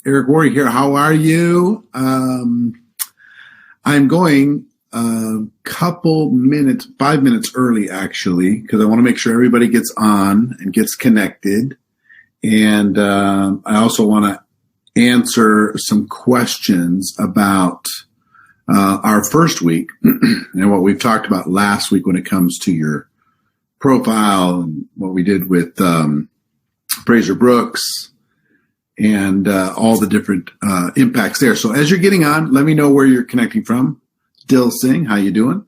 Eric Worre here. How are you? I'm going a couple minutes, 5 minutes early, actually, because I want to make sure everybody gets on and gets connected. And I also want to answer some questions about our first week and what we've talked about last week when it comes to your profile and what we did with Fraser Brooks and all the different impacts there. So as you're getting on, let me know where you're connecting from. Dil Singh, how you doing?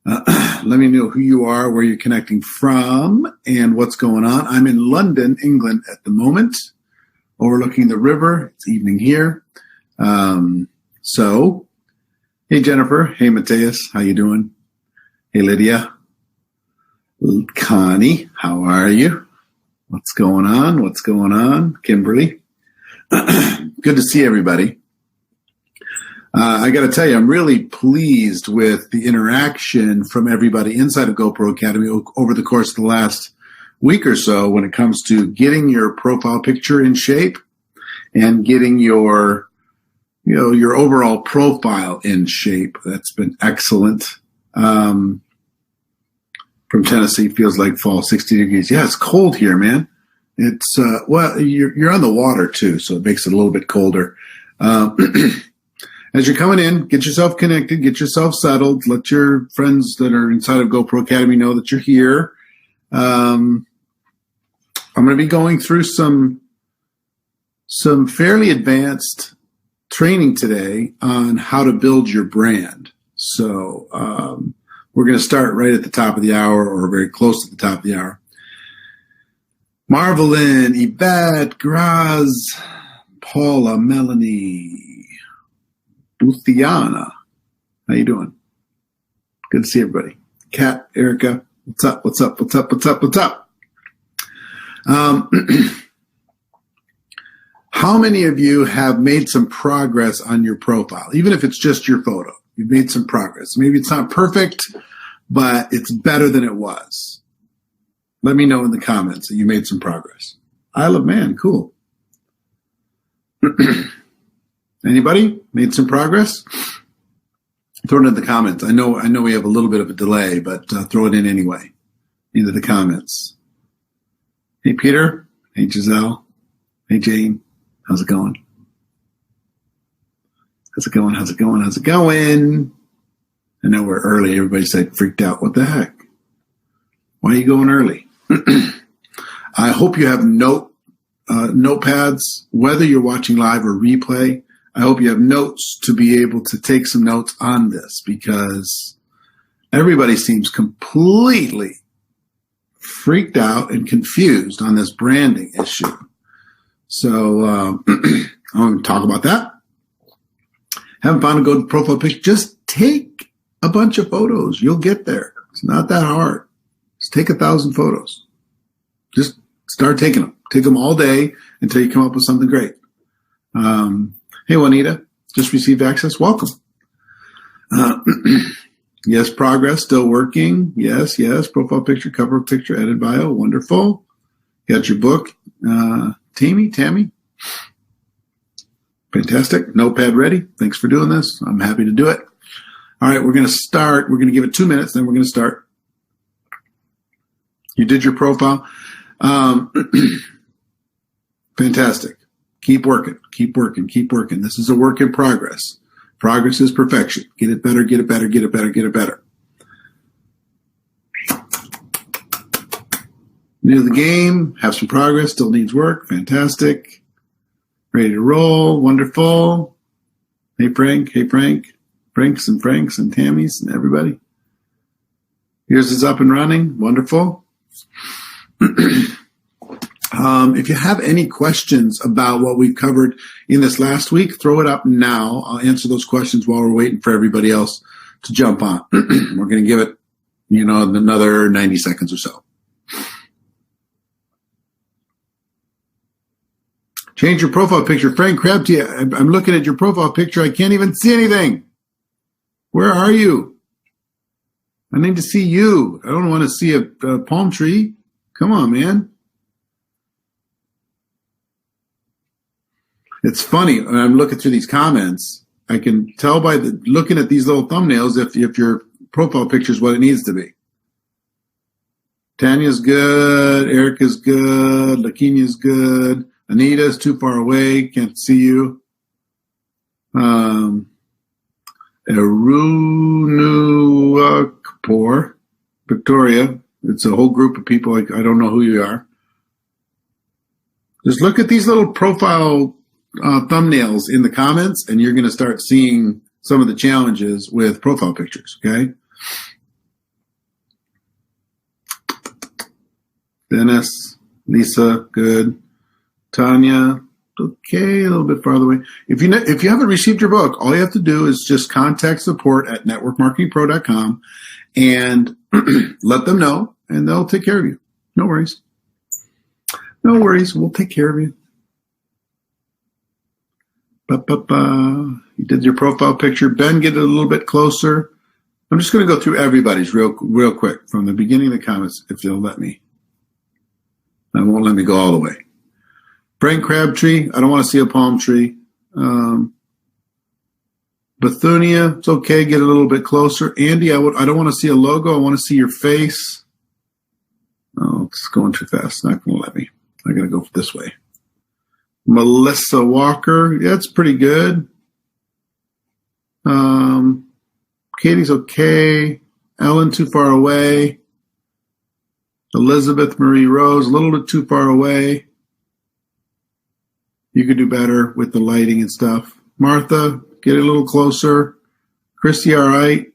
Let me know who you are, where you're connecting from, and what's going on. I'm in London, England at the moment, overlooking the river. It's evening here. So, hey, Jennifer. Hey, Mateus. How you doing? Hey, Lydia. Connie, how are you? What's going on? What's going on? Kimberly. Good to see everybody. I got to tell you, I'm really pleased with the interaction from everybody inside of GoPro Academy over the course of the last week or so when it comes to getting your profile picture in shape and getting your overall profile in shape. That's been excellent. From Tennessee, feels like fall, 60 degrees. Yeah, it's cold here, man. It's, you're on the water too, so it makes it a little bit colder. As you're coming in, get yourself connected, get yourself settled. Let your friends that are inside of GoPro Academy know that you're here. I'm going to be going through some fairly advanced training today on how to build your brand. So we're going to start right at the top of the hour or very close to the top of the hour. Marvelyn, Yvette, Graz, Paula, Melanie, Luciana. How you doing? Good to see everybody. Kat, Erica, what's up, what's up, what's up, what's up, what's up? How many of you have made some progress on your profile? Even if it's just your photo, you've made some progress. Maybe it's not perfect, but it's better than it was. Let me know in the comments that you made some progress. Isle of Man, cool. Anybody made some progress? Throw it in the comments. I know we have a little bit of a delay, but throw it in anyway into the comments. Hey, Peter. Hey, Giselle. Hey, Jane. How's it going? How's it going? How's it going? How's it going? I know we're early. Everybody said freaked out. What the heck? Why are you going early? I hope you have notepads, whether you're watching live or replay. I hope you have notes to be able to take some notes on this because everybody seems completely freaked out and confused on this branding issue. So I'm going to talk about that. Haven't found a good profile picture? Just take a bunch of photos. You'll get there. It's not that hard. Just take 1,000 photos. Just start taking them. Take them all day until you come up with something great. Hey, Juanita, just received access. Welcome. Yes, progress, still working. Yes. Profile picture, cover picture, edit bio. Wonderful. Got your book. Tammy. Fantastic. Notepad ready. Thanks for doing this. I'm happy to do it. All right, we're going to start. We're going to give it 2 minutes, then we're going to start. You did your profile. Fantastic. Keep working. This is a work in progress. Progress is perfection. Get it better. New to the game. Have some progress. Still needs work. Fantastic. Ready to roll. Wonderful. Hey, Frank. Franks and Tammys and everybody. Yours is up and running. Wonderful. If you have any questions about what we've covered in this last week, throw it up now. I'll answer those questions while we're waiting for everybody else to jump on. We're going to give it, another 90 seconds or so. Change your profile picture. Frank Krabti, I'm looking at your profile picture. I can't even see anything. Where are you? I need to see you. I don't want to see a palm tree. Come on, man. It's funny when I'm looking through these comments. I can tell by looking at these little thumbnails if your profile picture is what it needs to be. Tanya's good. Erica's good. Lakinia's good. Anita's too far away. Can't see you. Arunu Kapoor. Victoria. It's a whole group of people. I don't know who you are. Just look at these little profile thumbnails in the comments, and you're going to start seeing some of the challenges with profile pictures, okay? Dennis, Lisa, good. Tanya, okay, a little bit farther away. If you haven't received your book, all you have to do is just contact support at networkmarketingpro.com and let them know, and they'll take care of you. No worries. No worries. We'll take care of you. You did your profile picture. Ben, get it a little bit closer. I'm just going to go through everybody's real quick from the beginning of the comments, if you'll let me. I won't let me go all the way. Frank Crabtree, I don't want to see a palm tree. Bethunia, it's okay. Get a little bit closer. Andy, I don't want to see a logo. I want to see your face. Oh, it's going too fast. It's not going to let me. I'm going to go this way. Melissa Walker, yeah, it's pretty good. Katie's okay. Ellen, too far away. Elizabeth Marie Rose, a little bit too far away. You could do better with the lighting and stuff. Martha, get a little closer. Christy, all right.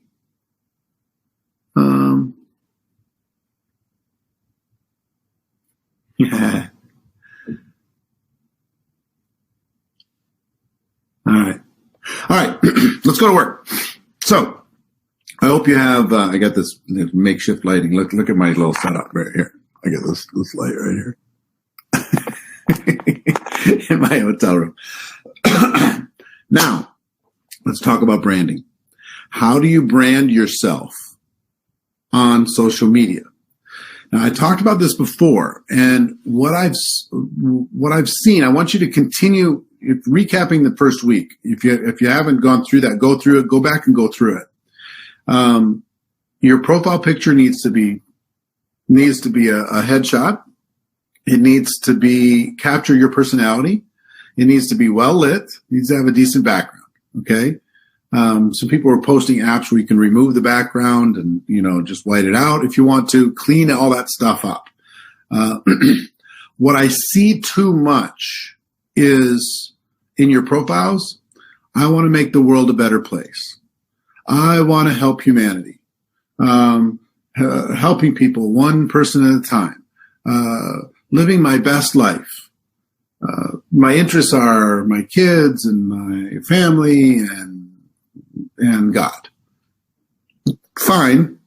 Yeah. All right. Let's go to work. So I hope you have, I got this makeshift lighting. Look at my little setup right here. I got this light right here in my hotel room. Now, let's talk about branding. How do you brand yourself on social media? Now, I talked about this before, and what I've seen, I want you to continue recapping the first week. If you haven't gone through that, go through it. Go back and go through it. Your profile picture needs to be a headshot. It needs to capture your personality. It needs to be well lit. It needs to have a decent background. Okay. Some people are posting apps where you can remove the background and, just white it out if you want to, clean all that stuff up. What I see too much is in your profiles, I want to make the world a better place. I want to help humanity, helping people one person at a time, living my best life. My interests are my kids and my family and God. Fine,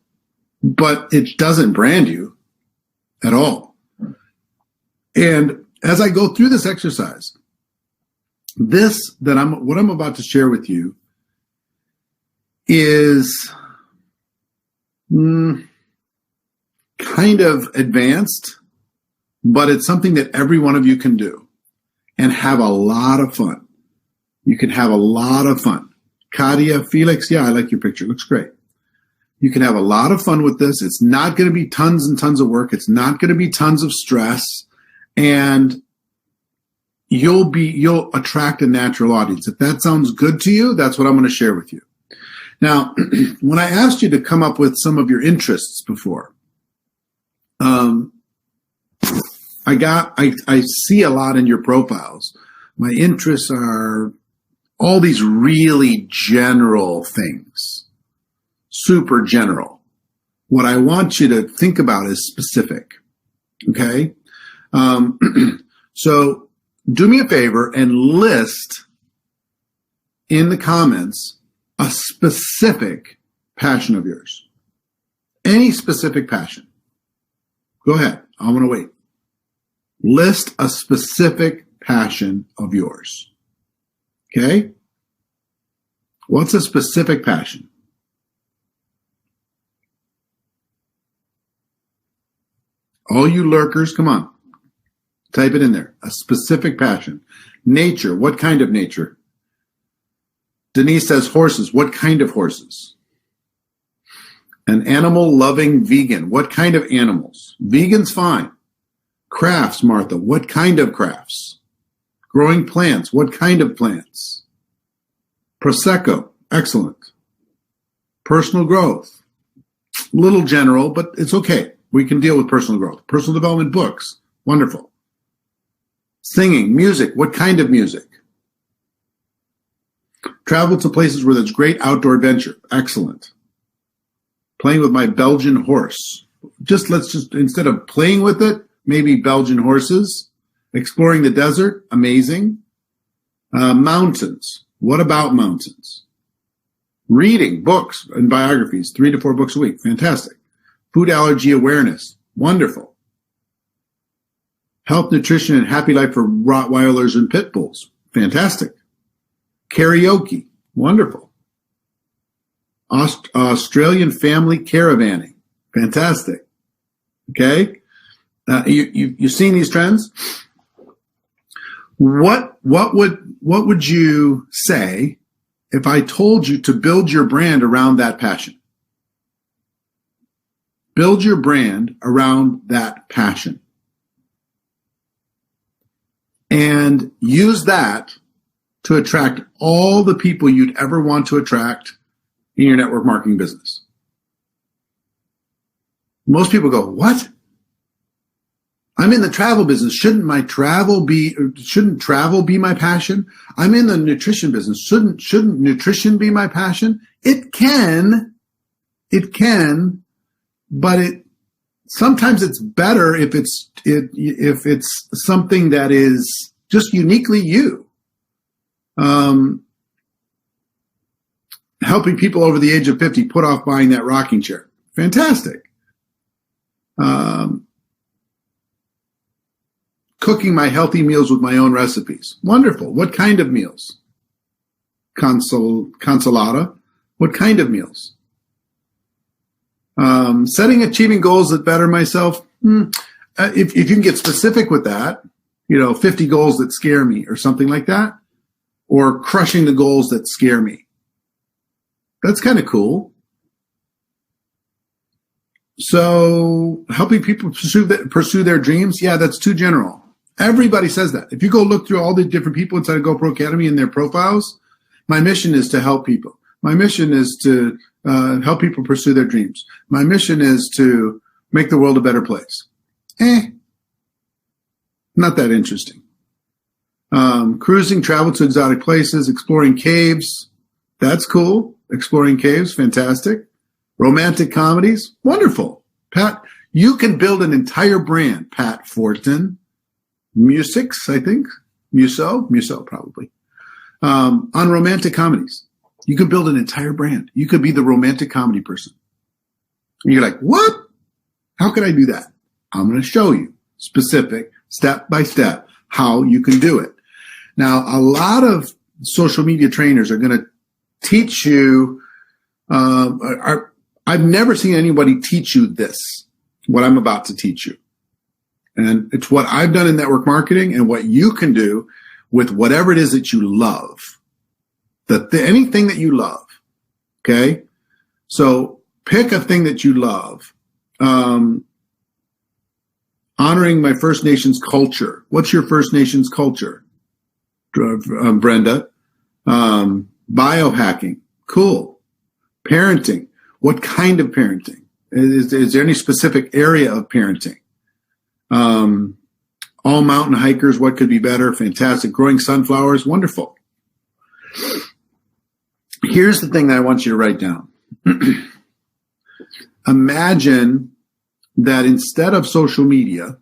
but it doesn't brand you at all. And as I go through this exercise, what I'm about to share with you is kind of advanced, but it's something that every one of you can do and have a lot of fun. You can have a lot of fun. Katia, Felix, yeah, I like your picture. It looks great. You can have a lot of fun with this. It's not going to be tons and tons of work. It's not going to be tons of stress. And you'll attract a natural audience. If that sounds good to you, that's what I'm going to share with you. Now, when I asked you to come up with some of your interests before, I see a lot in your profiles. My interests are all these really general things, super general. What I want you to think about is specific. Okay. So do me a favor and list in the comments a specific passion of yours. Any specific passion. Go ahead. I'm going to wait. List a specific passion of yours. Okay? What's a specific passion? All you lurkers, come on. Type it in there. A specific passion. Nature. What kind of nature? Denise says horses. What kind of horses? An animal-loving vegan. What kind of animals? Vegan's fine. Crafts, Martha. What kind of crafts? Growing plants. What kind of plants? Prosecco. Excellent. Personal growth. Little general, but it's okay. We can deal with personal growth. Personal development books. Wonderful. Singing. Music. What kind of music? Travel to places where there's great outdoor adventure. Excellent. Playing with my Belgian horse. Let's just, instead of playing with it, maybe Belgian horses. Exploring the desert. Amazing. Mountains. What about mountains? Reading books and biographies, 3 to 4 books a week. Fantastic. Food allergy awareness. Wonderful. Health, nutrition, and happy life for Rottweilers and Pit Bulls. Fantastic. Karaoke. Wonderful. Australian family caravanning. Fantastic. Okay. You've seen these trends. What would you say if I told you to build your brand around that passion? Build your brand around that passion. And use that to attract all the people you'd ever want to attract in your network marketing business. Most people go, what? I'm in the travel business. Shouldn't travel be my passion? I'm in the nutrition business. Shouldn't nutrition be my passion? It can, but sometimes it's better if it's something that is just uniquely you. Helping people over the age of 50 put off buying that rocking chair. Fantastic. Cooking my healthy meals with my own recipes. Wonderful. What kind of meals? Consolata. What kind of meals? Achieving goals that better myself. If you can get specific with that, 50 goals that scare me or something like that, or crushing the goals that scare me. That's kind of cool. So helping people pursue their dreams. Yeah, that's too general. Everybody says that. If you go look through all the different people inside of GoPro Academy and their profiles, my mission is to help people. My mission is to help people pursue their dreams. My mission is to make the world a better place. Not that interesting. Cruising, travel to exotic places, exploring caves. That's cool. Exploring caves, fantastic. Romantic comedies, wonderful. Pat, you can build an entire brand, Pat Fortin. Musics, I think. Muso probably. On romantic comedies. You can build an entire brand. You could be the romantic comedy person. And you're like, what? How can I do that? I'm going to show you specific, step by step, how you can do it. Now, a lot of social media trainers are going to teach you, I've never seen anybody teach you this, what I'm about to teach you. And it's what I've done in network marketing and what you can do with whatever it is that you love. Anything that you love. Okay. So pick a thing that you love. Honoring my First Nations culture. What's your First Nations culture? Brenda. Biohacking. Cool. Parenting. What kind of parenting? Is there any specific area of parenting? All mountain hikers, what could be better? Fantastic. Growing sunflowers, wonderful. Here's the thing that I want you to write down. Imagine that instead of social media,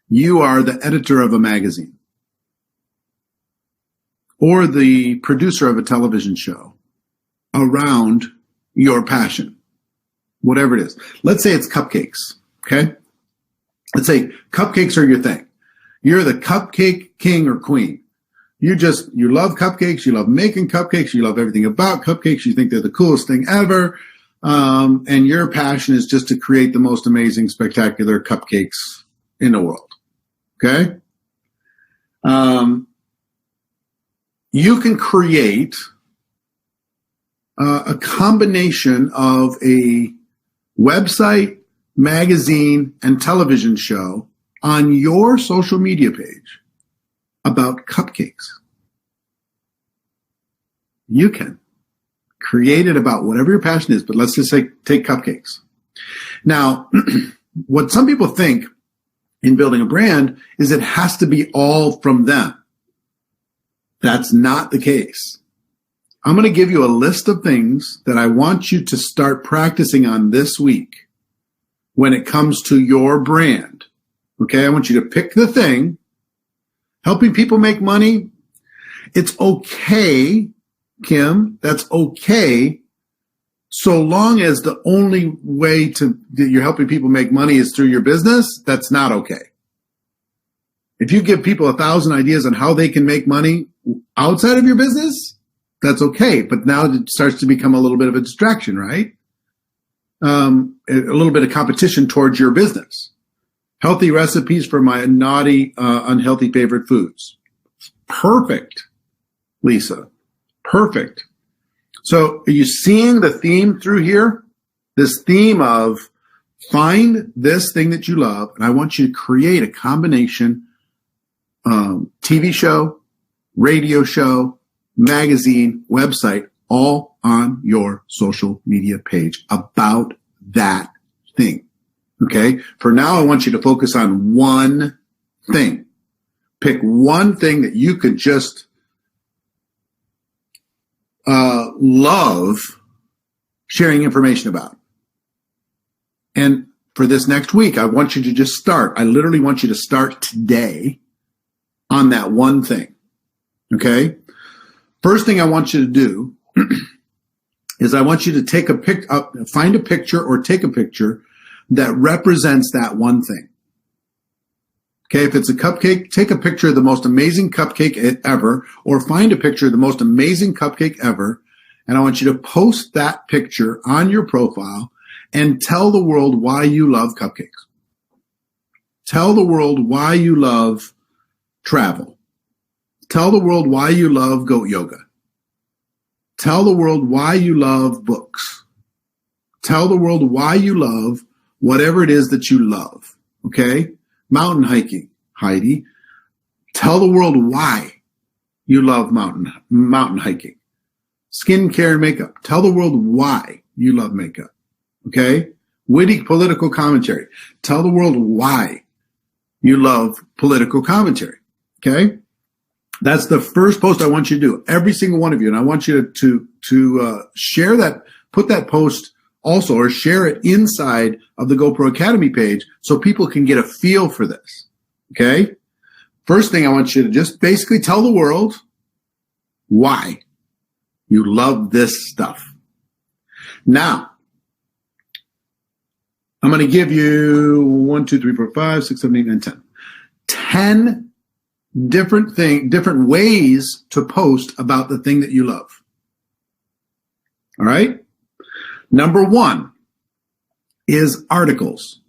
you are the editor of a magazine or the producer of a television show around your passion, whatever it is. Let's say it's cupcakes, okay? Let's say cupcakes are your thing. You're the cupcake king or queen. You love cupcakes. You love making cupcakes. You love everything about cupcakes. You think they're the coolest thing ever. And your passion is just to create the most amazing, spectacular cupcakes in the world. Okay. You can create a combination of a website, magazine, and television show on your social media page about cupcakes. You can create it about whatever your passion is, but let's just say take cupcakes. Now, what some people think in building a brand is it has to be all from them. That's not the case. I'm going to give you a list of things that I want you to start practicing on this week when it comes to your brand. Okay, I want you to pick the thing. Helping people make money, it's okay, Kim, that's okay, so long as the only way that you're helping people make money is through your business. That's not okay. If you give people 1,000 ideas on how they can make money outside of your business, that's okay. But now it starts to become a little bit of a distraction, right? A little bit of competition towards your business. Healthy recipes for my naughty, unhealthy favorite foods. Perfect, Lisa. Perfect. So are you seeing the theme through here? This theme of find this thing that you love, and I want you to create a combination TV show, radio show, magazine, website, all on your social media page about that thing. Okay. For now, I want you to focus on one thing. Pick one thing that you could just love sharing information about. And for this next week, I want you to just start. I literally want you to start today on that one thing. Okay. First thing I want you to do is I want you to take find a picture or take a picture that represents that one thing. Okay, if it's a cupcake, take a picture of the most amazing cupcake ever, or find a picture of the most amazing cupcake ever, and I want you to post that picture on your profile and tell the world why you love cupcakes. Tell the world why you love travel. Tell the world why you love goat yoga. Tell the world why you love books. Tell the world why you love whatever it is that you love, okay? Mountain hiking, Heidi. Tell the world why you love mountain hiking. Skincare and makeup. Tell the world why you love makeup, okay? Witty political commentary. Tell the world why you love political commentary, okay? That's the first post I want you to do, every single one of you. And I want you to share that, put that post also, or share it inside of the GoPro Academy page so people can get a feel for this, okay? First thing I want you to just basically tell the world why you love this stuff. Now, I'm going to give you 1, 2, 3, 4, 5, 6, 7, 8, 9, 10. 10 different ways to post about the thing that you love. All right? Number 1 is articles.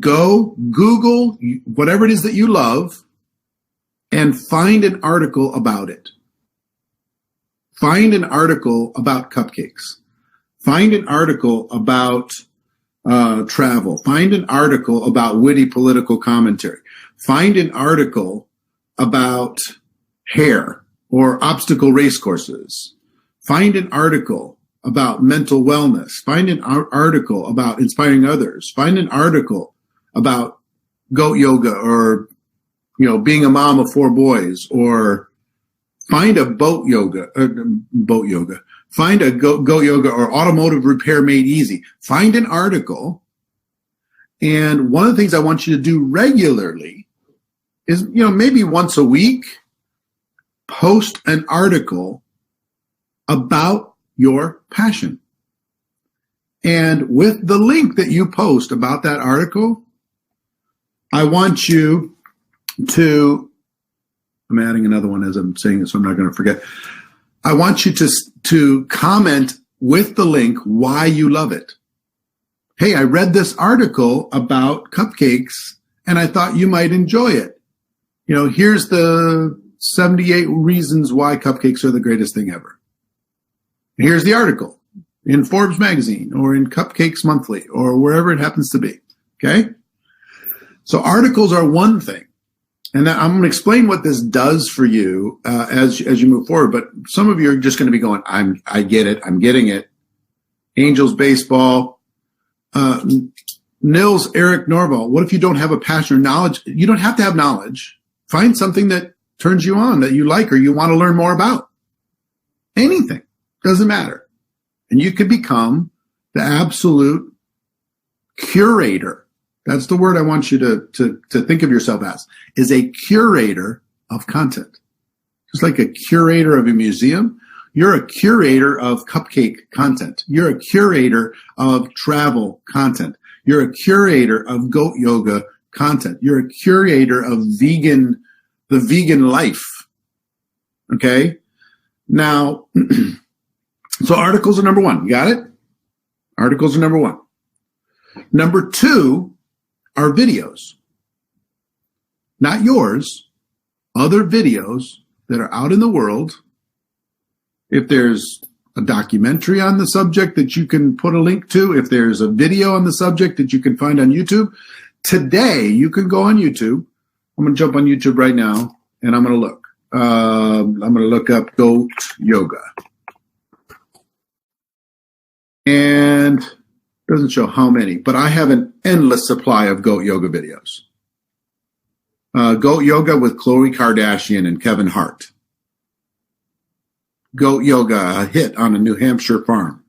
Go Google whatever it is that you love and find an article about it. Find an article about cupcakes. Find an article about travel. Find an article about witty political commentary. Find an article about hair or obstacle race courses. Find an article about mental wellness. Find an article about inspiring others. Find an article about goat yoga, or, being a mom of 4 boys, or find a boat yoga. Find a goat yoga or automotive repair made easy. Find an article. And one of the things I want you to do regularly is, maybe once a week, post an article about your passion. And with the link that you post about that article, I want you to, I'm adding another one as I'm saying this, so I'm not going to forget. I want you to comment with the link why you love it. Hey, I read this article about cupcakes and I thought you might enjoy it. here's the 78 reasons why cupcakes are the greatest thing ever. Here's the article in Forbes magazine or in Cupcakes Monthly or wherever it happens to be. Okay. So articles are one thing. And I'm going to explain what this does for you as you move forward. But some of you are just going to be going, I get it. I'm getting it. Angels baseball. Nils Eric Norvall. What if you don't have a passion or knowledge? You don't have to have knowledge. Find something that turns you on, that you like or you want to learn more about. Anything. Doesn't matter. And you could become the absolute curator. That's the word I want you to think of yourself as, is a curator of content. Just like a curator of a museum, you're a curator of cupcake content. You're a curator of travel content. You're a curator of goat yoga content. You're a curator of the vegan life. Okay? Now, so articles are number one. You got it? Articles are number one. Number two are videos. Not yours, other videos that are out in the world. If there's a documentary on the subject that you can put a link to, if there's a video on the subject that you can find on YouTube, today you can go on YouTube. I'm going to jump on YouTube right now and I'm going to look. I'm going to look up goat yoga. And doesn't show how many, but I have an endless supply of goat yoga videos. Goat yoga with Khloe Kardashian and Kevin Hart. Goat yoga, a hit on a New Hampshire farm.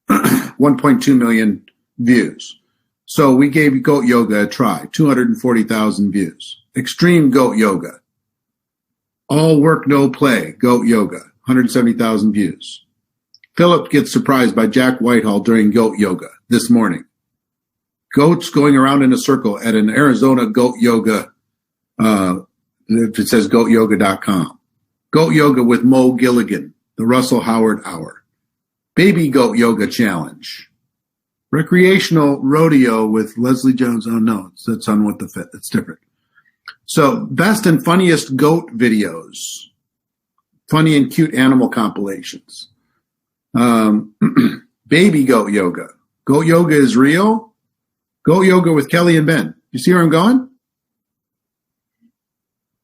1.2 million views. So we gave goat yoga a try. 240,000 views. Extreme goat yoga. All work, no play. Goat yoga. 170,000 views. Philip gets surprised by Jack Whitehall during goat yoga this morning. Goats going around in a circle at an Arizona goat yoga. It says goatyoga.com. Goat yoga with Mo Gilligan, the Russell Howard Hour. Baby goat yoga challenge. Recreational rodeo with Leslie Jones. Oh no, that's on What the Fit. It's different. So best and funniest goat videos. Funny and cute animal compilations. Baby goat yoga. Goat yoga is real. Goat yoga with Kelly and Ben. You see where I'm going?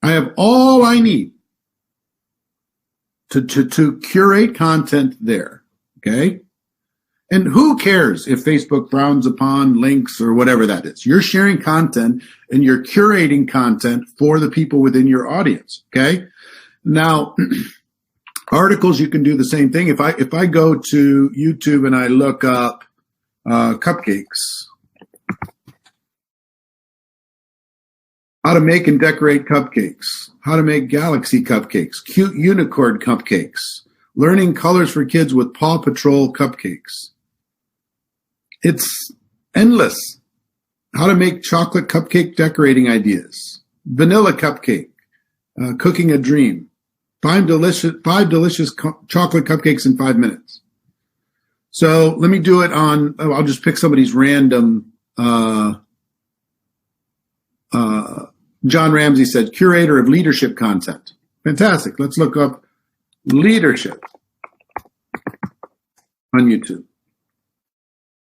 I have all I need to curate content there. Okay. And who cares if Facebook frowns upon links or whatever that is? You're sharing content and you're curating content for the people within your audience. Okay. Now, articles, you can do the same thing. If I go to YouTube and I look up cupcakes, how to make and decorate cupcakes, how to make galaxy cupcakes, cute unicorn cupcakes, learning colors for kids with Paw Patrol cupcakes. It's endless. How to make chocolate cupcake decorating ideas, vanilla cupcake, cooking a dream. 5 delicious chocolate cupcakes in 5 minutes. So let me do it on, I'll just pick somebody's random, John Ramsey said, curator of leadership content. Fantastic. Let's look up leadership on YouTube.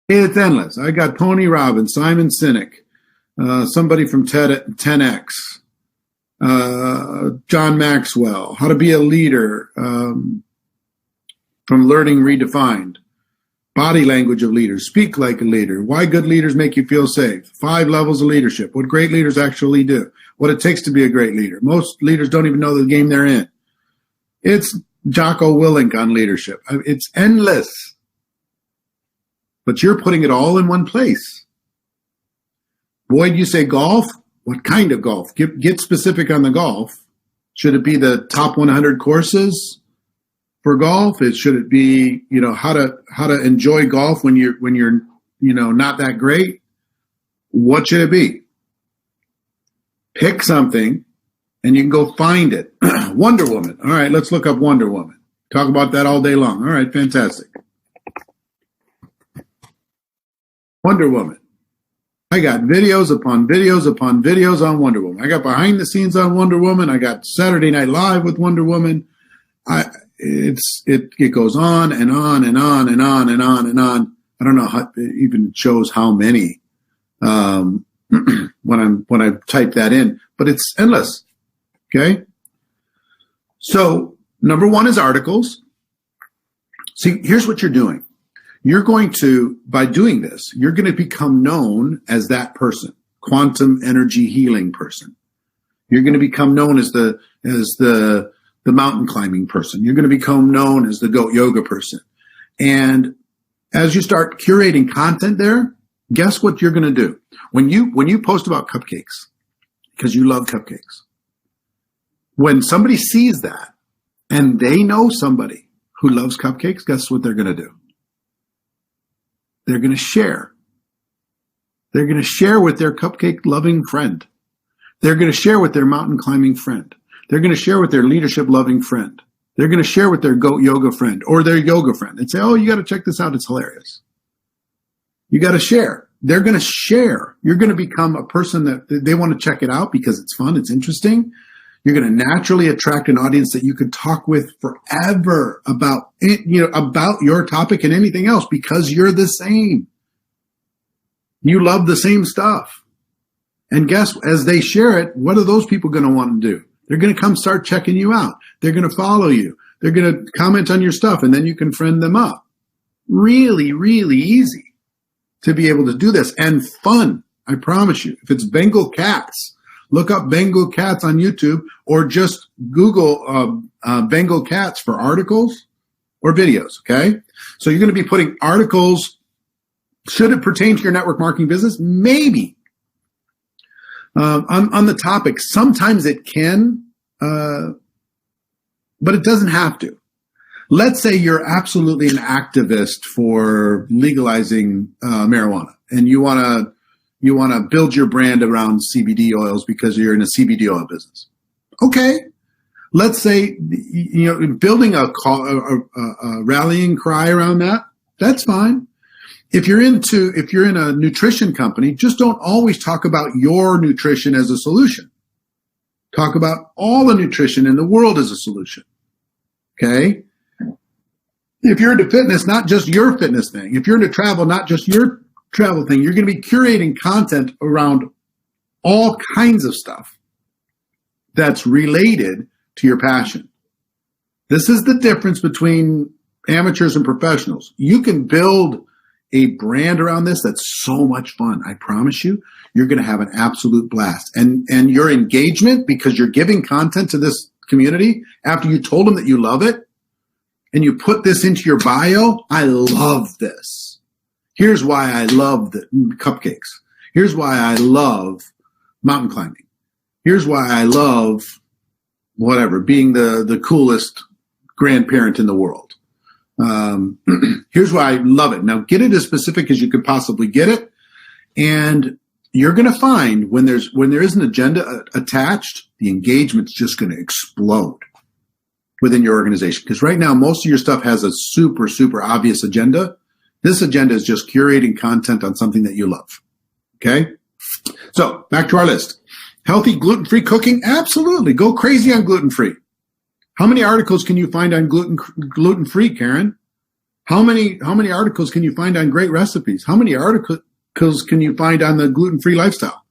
It's endless. I got Tony Robbins, Simon Sinek, somebody from 10X, John Maxwell, how to be a leader, from Learning Redefined, body language of leaders, speak like a leader, why good leaders make you feel safe, 5 levels of leadership, what great leaders actually do, what it takes to be a great leader. Most leaders don't even know the game they're in. It's Jocko Willink on leadership. It's endless. But you're putting it all in one place. Boyd, you say golf? What kind of golf? Get specific on the golf. Should it be the top 100 courses for golf? Should it be, how to enjoy golf when you're not that great? What should it be? Pick something and you can go find it. Wonder Woman. All right, let's look up Wonder Woman. Talk about that all day long. All right, fantastic. Wonder Woman. I got videos upon videos upon videos on Wonder Woman. I got behind the scenes on Wonder Woman. I got Saturday Night Live with Wonder Woman. It goes on and on and on and on and on and on. I don't know how it even shows how many when I type that in, but it's endless. Okay. So number one is articles. See, here's what you're doing. You're going to, by doing this, you're going to become known as that person, quantum energy healing person. You're going to become known as the mountain climbing person. You're going to become known as the goat yoga person. And as you start curating content there, guess what you're going to do? When you post about cupcakes, because you love cupcakes, when somebody sees that and they know somebody who loves cupcakes, guess what they're going to do? They're going to share. They're going to share with their cupcake loving friend. They're going to share with their mountain climbing friend. They're going to share with their leadership loving friend. They're going to share with their goat yoga friend or their yoga friend and say, oh, you got to check this out. It's hilarious. You got to share. They're going to share. You're going to become a person that they want to check it out because it's fun. It's interesting. You're going to naturally attract an audience that you could talk with forever about it, about your topic and anything else because you're the same. You love the same stuff. And guess, as they share it, what are those people going to want to do? They're going to come start checking you out. They're going to follow you. They're going to comment on your stuff, and then you can friend them up. Really, really easy to be able to do this, and fun. I promise you. If it's Bengal cats, look up Bengal cats on YouTube, or just Google Bengal cats for articles or videos. Okay, so you're going to be putting articles. Should it pertain to your network marketing business? Maybe. On the topic, sometimes it can, but it doesn't have to. Let's say you're absolutely an activist for legalizing marijuana, and you want to build your brand around CBD oils because you're in a CBD oil business. Okay, let's say building a rallying cry around that. That's fine. If you're in a nutrition company, just don't always talk about your nutrition as a solution. Talk about all the nutrition in the world as a solution. Okay? If you're into fitness, not just your fitness thing. If you're into travel, not just your travel thing. You're going to be curating content around all kinds of stuff that's related to your passion. This is the difference between amateurs and professionals. You can build a brand around this that's so much fun. I promise you, you're going to have an absolute blast. And your engagement, because you're giving content to this community after you told them that you love it, and you put this into your bio, I love this. Here's why I love the cupcakes. Here's why I love mountain climbing. Here's why I love whatever, being the coolest grandparent in the world. Here's why I love it. Now get it as specific as you could possibly get it. And you're going to find when there is an agenda attached, the engagement's just going to explode within your organization. Because right now, most of your stuff has a super, super obvious agenda. This agenda is just curating content on something that you love. Okay. So back to our list. Healthy gluten-free cooking. Absolutely. Go crazy on gluten-free. How many articles can you find on gluten-free, Karen? How many articles can you find on great recipes? How many articles can you find on the gluten-free lifestyle?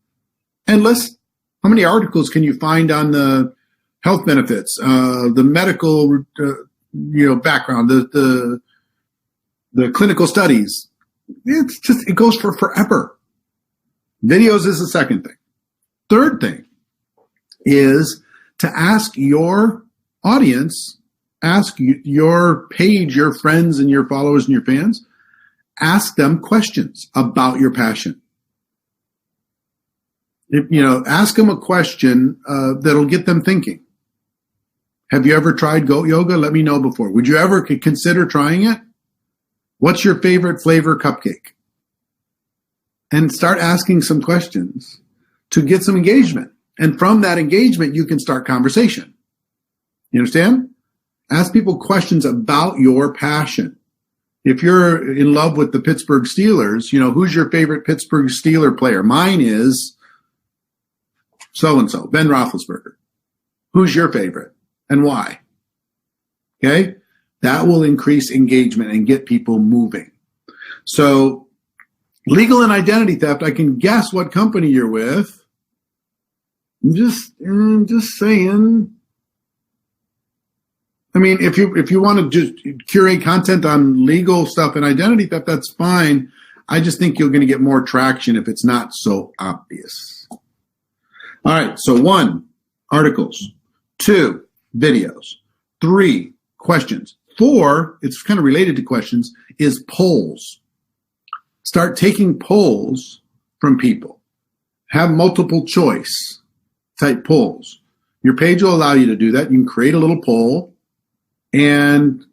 Endless. How many articles can you find on the health benefits, the medical, background, the clinical studies? It goes for forever. Videos is the second thing. Third thing is to ask your audience, ask your page, your friends and your followers and your fans, ask them questions about your passion. Ask them a question that'll get them thinking. Have you ever tried goat yoga? Let me know before. Would you ever consider trying it? What's your favorite flavor cupcake? And start asking some questions to get some engagement. And from that engagement, you can start conversation. You understand? Ask people questions about your passion. If you're in love with the Pittsburgh Steelers, who's your favorite Pittsburgh Steeler player? Mine is so-and-so, Ben Roethlisberger. Who's your favorite and why? Okay? That will increase engagement and get people moving. So legal and identity theft, I can guess what company you're with. I'm just saying. I mean, if you want to just curate content on legal stuff and identity theft, that's fine. I just think you're going to get more traction if it's not so obvious. All right. So 1, articles. 2, videos. 3, questions. 4, it's kind of related to questions, is polls. Start taking polls from people. Have multiple choice type polls. Your page will allow you to do that. You can create a little poll and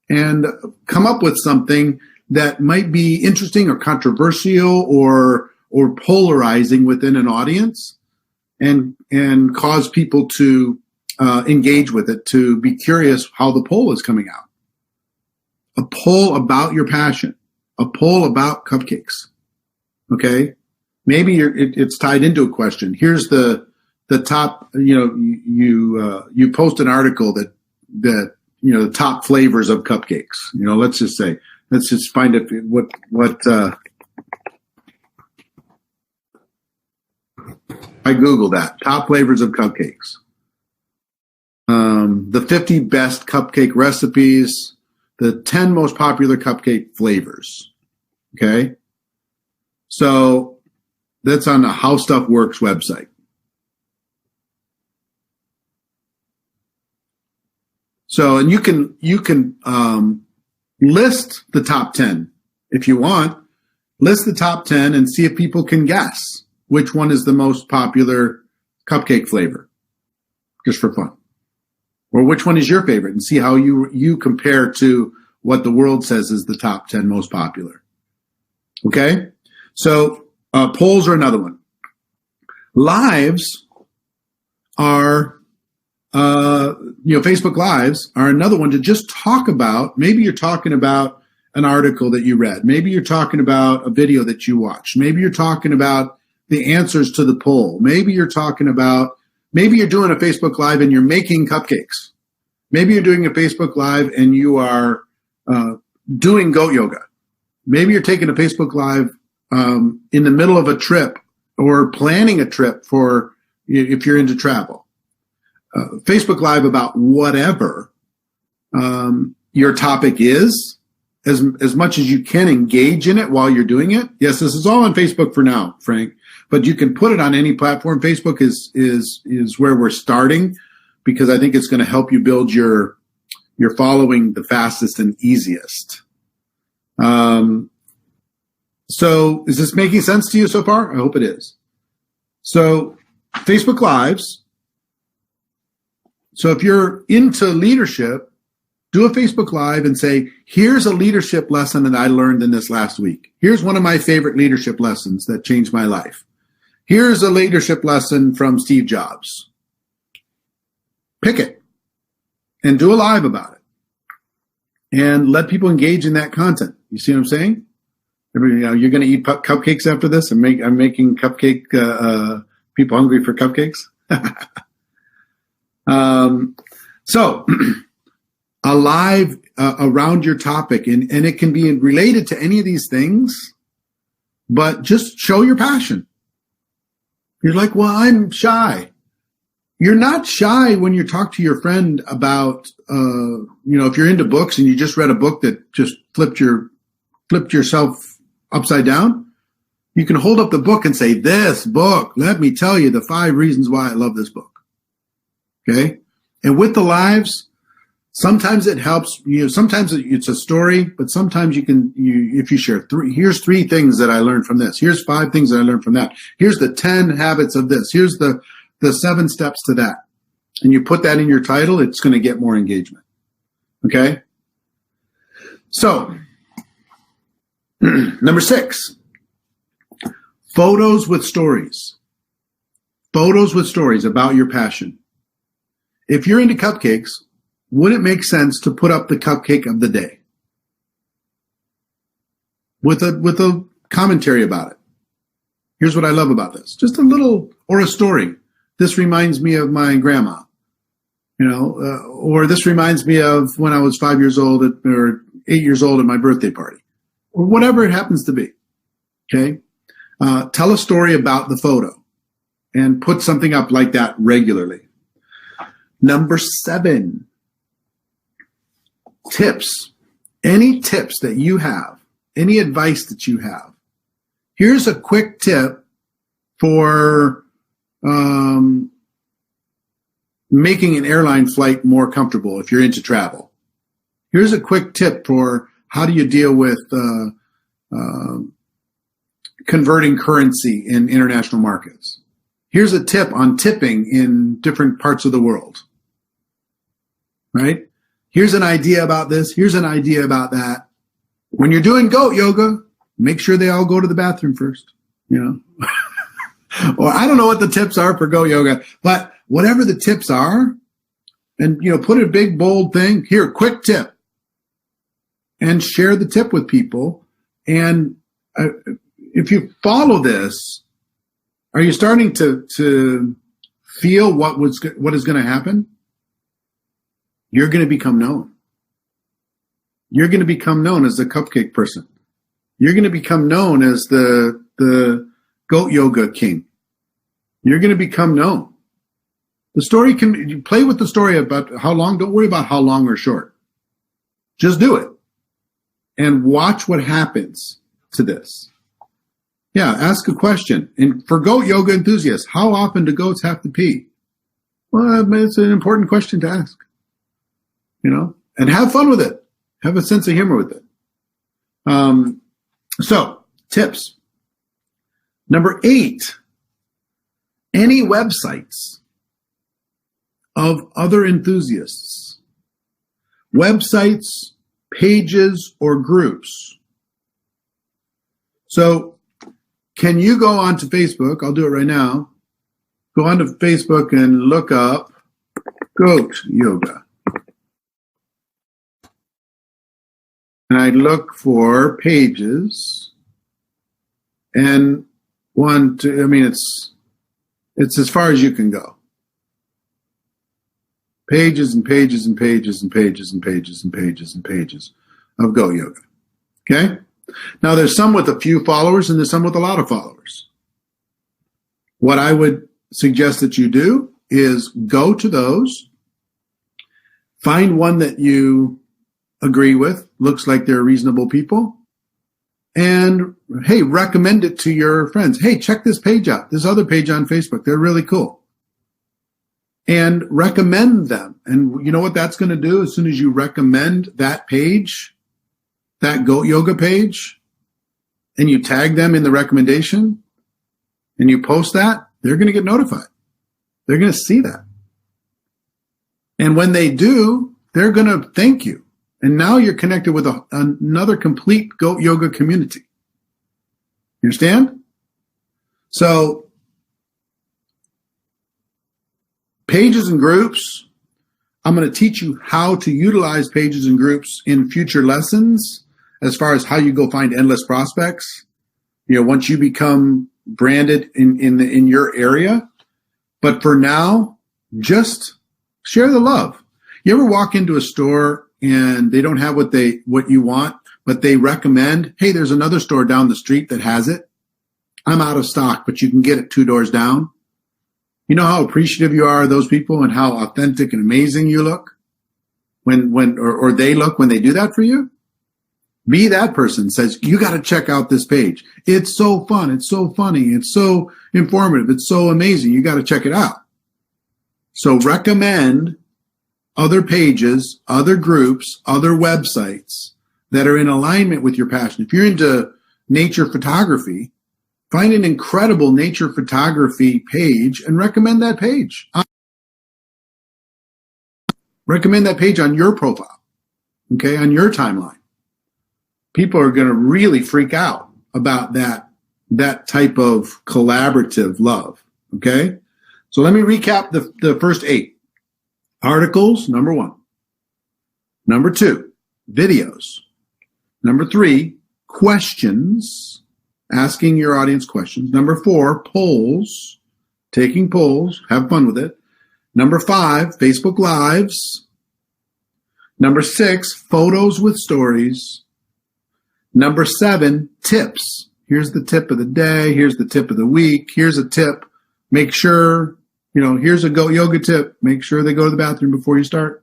come up with something that might be interesting or controversial or polarizing within an audience and cause people to engage with it, to be curious how the poll is coming out. A poll about your passion, a poll about cupcakes. Okay. Maybe it's tied into a question. Here's the top, you post an article that the top flavors of cupcakes. Let's just find it. I Google that, top flavors of cupcakes. The 50 best cupcake recipes, the 10 most popular cupcake flavors. Okay. So that's on the How Stuff Works website. So, and you can list the top 10 if you want. List the top 10 and see if people can guess which one is the most popular cupcake flavor, just for fun. Or which one is your favorite, and see how you compare to what the world says is the top 10 most popular. Okay? So polls are another one. Lives are Facebook Lives are another one to just talk about. Maybe you're talking about an article that you read. Maybe you're talking about a video that you watched. Maybe you're talking about the answers to the poll. Maybe you're doing a Facebook Live and you're making cupcakes. Maybe you're doing a Facebook Live and you are doing goat yoga. Maybe you're taking a Facebook Live in the middle of a trip or planning a trip for if you're into travel. Facebook Live about whatever your topic is, as much as you can engage in it while you're doing it. Yes, this is all on Facebook for now, Frank, but you can put it on any platform. Facebook is where we're starting because I think it's going to help you build your following the fastest and easiest. So is this making sense to you so far? I hope it is. So Facebook Lives. So if you're into leadership, do a Facebook Live and say, here's a leadership lesson that I learned in this last week. Here's one of my favorite leadership lessons that changed my life. Here's a leadership lesson from Steve Jobs. Pick it and do a live about it and let people engage in that content. You see what I'm saying? You're going to eat cupcakes after this? I'm making cupcake people hungry for cupcakes. So a live around your topic, and it can be related to any of these things, but just show your passion. You're like, well, I'm shy. You're not shy when you talk to your friend about, if you're into books and you just read a book that just flipped yourself upside down. You can hold up the book and say, this book, let me tell you the 5 reasons why I love this book. Okay. And with the lives, sometimes it helps, sometimes it's a story, but sometimes if you share here's 3 things that I learned from this. Here's 5 things that I learned from that. Here's the 10 habits of this. Here's the 7 steps to that. And you put that in your title, it's going to get more engagement. Okay. So number 6, photos with stories. Photos with stories about your passion. If you're into cupcakes, would it make sense to put up the cupcake of the day? with a commentary about it. Here's what I love about this. Just a little, or a story. This reminds me of my grandma, or this reminds me of when I was 5 years old or 8 years old at my birthday party, or whatever it happens to be. Okay. Tell a story about the photo and put something up like that regularly. Number 7, tips. Any tips that you have, any advice that you have. Here's a quick tip for making an airline flight more comfortable if you're into travel. Here's a quick tip for how do you deal with converting currency in international markets. Here's a tip on tipping in different parts of the world. Right? Here's an idea about this. Here's an idea about that. When you're doing goat yoga, make sure they all go to the bathroom first. Or I don't know what the tips are for goat yoga, but whatever the tips are, and put a big bold thing here, quick tip, and share the tip with people. And if you follow this, are you starting to feel what is going to happen? You're going to become known. You're going to become known as the cupcake person. You're going to become known as the goat yoga king. You're going to become known. The story you play with the story about how long. Don't worry about how long or short. Just do it and watch what happens to this. Yeah, ask a question. And for goat yoga enthusiasts, how often do goats have to pee? Well, it's an important question to ask. And have fun with it. Have a sense of humor with it. So, tips. Number 8, any websites of other enthusiasts, websites, pages, or groups. So, can you go onto Facebook? I'll do it right now. Go onto Facebook and look up goat yoga. And I look for pages, and it's as far as you can go. Pages and pages and pages and pages and pages and pages and pages of goat yoga. Okay? Now there's some with a few followers and there's some with a lot of followers. What I would suggest that you do is go to those, find one that you agree with, looks like they're reasonable people, and hey, recommend it to your friends. Hey, check this page out, this other page on Facebook. They're really cool. And recommend them. And you know what that's going to do? As soon as you recommend that page, that goat yoga page, and you tag them in the recommendation, and you post that, they're going to get notified. They're going to see that. And when they do, they're going to thank you. And now you're connected with another complete goat yoga community. You understand? So, pages and groups, I'm going to teach you how to utilize pages and groups in future lessons as far as how you go find endless prospects. Once you become branded in your area. But for now, just share the love. You ever walk into a store and they don't have what you want, but they recommend, hey, there's another store down the street that has it. I'm out of stock, but you can get it 2 doors down. You know how appreciative you are of those people and how authentic and amazing you look or they look when they do that for you? Be that person. Says, you got to check out this page. It's so fun. It's so funny. It's so informative. It's so amazing. You got to check it out. So recommend other pages, other groups, other websites that are in alignment with your passion. If you're into nature photography, find an incredible nature photography page and recommend that page. Recommend that page on your profile, okay, on your timeline. People are going to really freak out about that type of collaborative love, okay? So let me recap the first 8. Articles, number 1. Number 2, videos. Number 3, questions, asking your audience questions. Number 4, polls, taking polls, have fun with it. Number 5, Facebook Lives. Number 6, photos with stories. Number 7, tips. Here's the tip of the day. Here's the tip of the week. Here's a tip. Make sure, here's a yoga tip. Make sure they go to the bathroom before you start.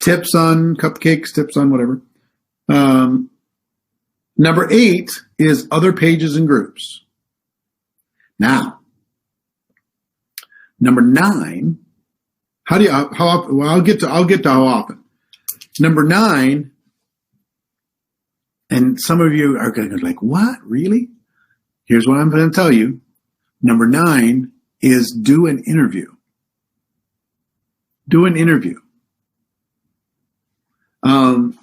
Tips on cupcakes, tips on whatever. Number 8 is other pages and groups. Now, number 9, I'll get to how often. Number 9, and some of you are going to go like, what, really? Here's what I'm going to tell you. Number 9 is do an interview. Do an interview. And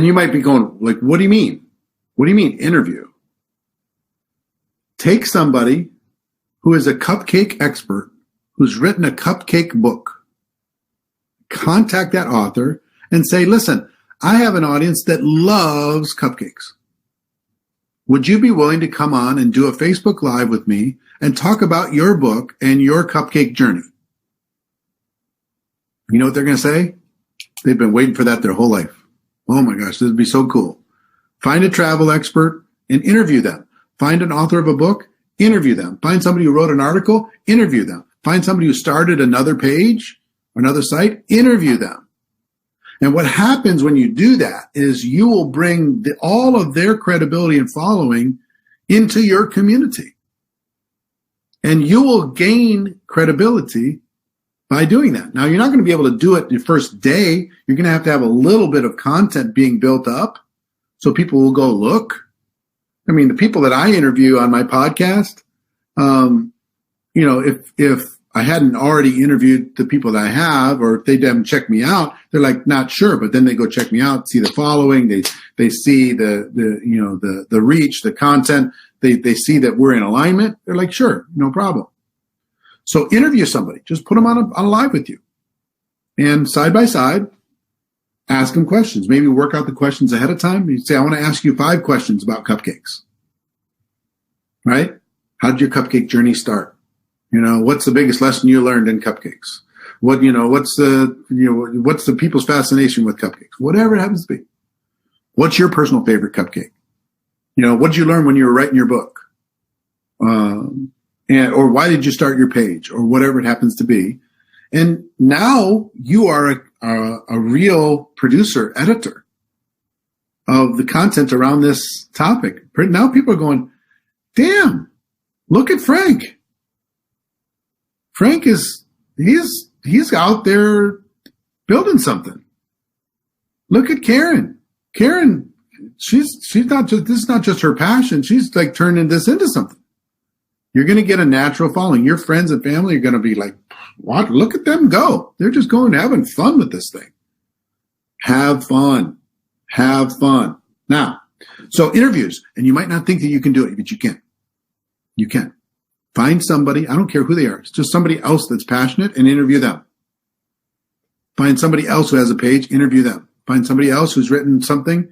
you might be going like, what do you mean? What do you mean interview? Take somebody who is a cupcake expert, who's written a cupcake book. Contact that author and say, listen, I have an audience that loves cupcakes. Would you be willing to come on and do a Facebook Live with me and talk about your book and your cupcake journey? You know what they're going to say? They've been waiting for that their whole life. Oh my gosh, this would be so cool. Find a travel expert and interview them. Find an author of a book, interview them. Find somebody who wrote an article, interview them. Find somebody who started another page, another site, interview them. And what happens when you do that is you will bring all of their credibility and following into your community. And you will gain credibility by doing that. Now, you're not going to be able to do it your first day. You're going to have a little bit of content being built up so people will go look. I mean, the people that I interview on my podcast, if I hadn't already interviewed the people that I have, or if they haven't checked me out, they're like, not sure, but then they go check me out, see the following, they see the reach, the content, they see that we're in alignment. They're like, sure, no problem. So interview somebody, just put them on a live with you, and side by side, ask them questions. Maybe work out the questions ahead of time. You say, I want to ask you 5 questions about cupcakes. Right? How did your cupcake journey start? What's the biggest lesson you learned in cupcakes? What's the people's fascination with cupcakes? Whatever it happens to be. What's your personal favorite cupcake? What did you learn when you were writing your book? Or why did you start your page, or whatever it happens to be. And now you are a real producer, editor of the content around this topic. Now people are going, damn, look at Frank. Frank he's out there building something. Look at Karen. Karen, she's not just, this is not just her passion. She's like turning this into something. You're going to get a natural following. Your friends and family are going to be like, what? Look at them go. They're just going, having fun with this thing. Have fun. Have fun. Now, so interviews, and you might not think that you can do it, but you can. You can. Find somebody, I don't care who they are, it's just somebody else that's passionate, and interview them. Find somebody else who has a page, interview them. Find somebody else who's written something,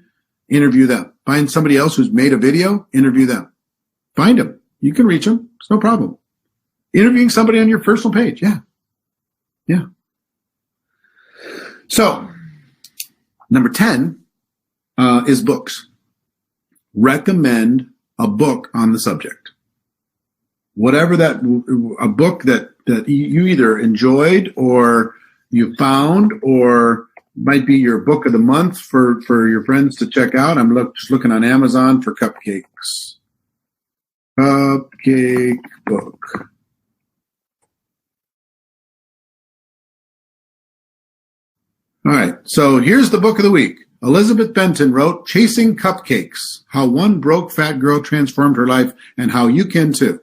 interview them. Find somebody else who's made a video, interview them. Find them. You can reach them. It's no problem. Interviewing somebody on your personal page. Yeah. Yeah. So, number 10 is books. Recommend a book on the subject. Whatever a book that you either enjoyed or you found, or might be your book of the month for your friends to check out. I'm just looking on Amazon for cupcakes. Cupcake book. All right, so here's the book of the week. Elizabeth Benton wrote Chasing Cupcakes, How One Broke Fat Girl Transformed Her Life, and How You Can Too.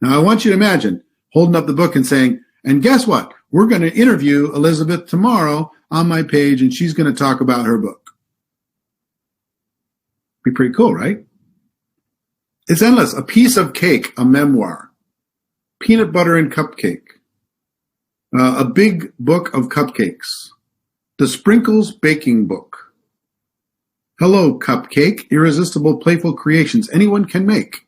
Now, I want you to imagine holding up the book and saying, and guess what? We're going to interview Elizabeth tomorrow on my page, and she's going to talk about her book. Be pretty cool, right? It's endless. A Piece of Cake, a memoir. Peanut Butter and Cupcake. A Big Book of Cupcakes. The Sprinkles Baking Book. Hello, Cupcake, irresistible, playful creations anyone can make.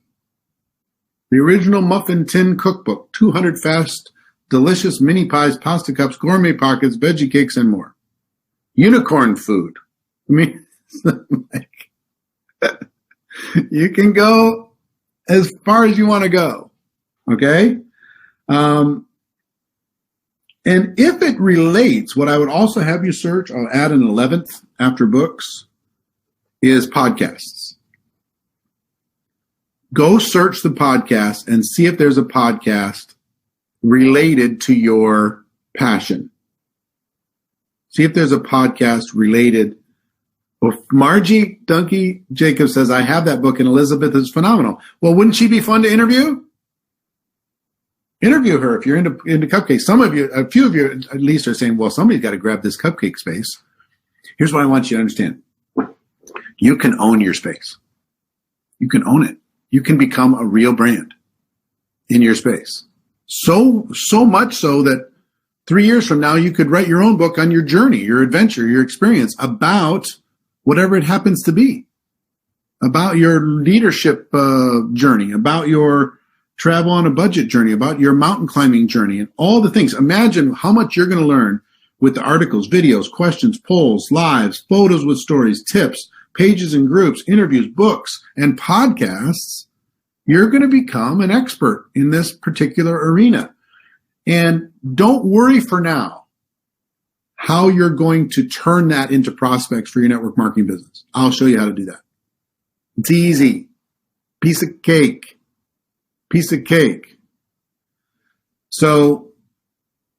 The original Muffin Tin Cookbook, 200 fast, delicious mini pies, pasta cups, gourmet pockets, veggie cakes, and more. Unicorn food. I mean, you can go as far as you want to go. Okay? And if it relates, what I would also have you search, I'll add an 11th after books, is podcasts. Go search the podcast and see if there's a podcast related to your passion. See if there's a podcast related. Well, Margie Dunkey Jacob says, I have that book and Elizabeth is phenomenal. Well, wouldn't she be fun to interview? Interview her if you're into cupcakes. Some of you, a few of you at least are saying, well, somebody's got to grab this cupcake space. Here's what I want you to understand. You can own your space. You can own it. You can become a real brand in your space. So much so that 3 years from now, you could write your own book on your journey, your adventure, your experience about whatever it happens to be, about your leadership journey, about your travel on a budget journey, about your mountain climbing journey, and all the things. Imagine how much you're going to learn with the articles, videos, questions, polls, lives, photos with stories, tips, pages and groups, interviews, books, and podcasts. You're going to become an expert in this particular arena. And don't worry for now how you're going to turn that into prospects for your network marketing business. I'll show you how to do that. It's easy. Piece of cake. Piece of cake. So,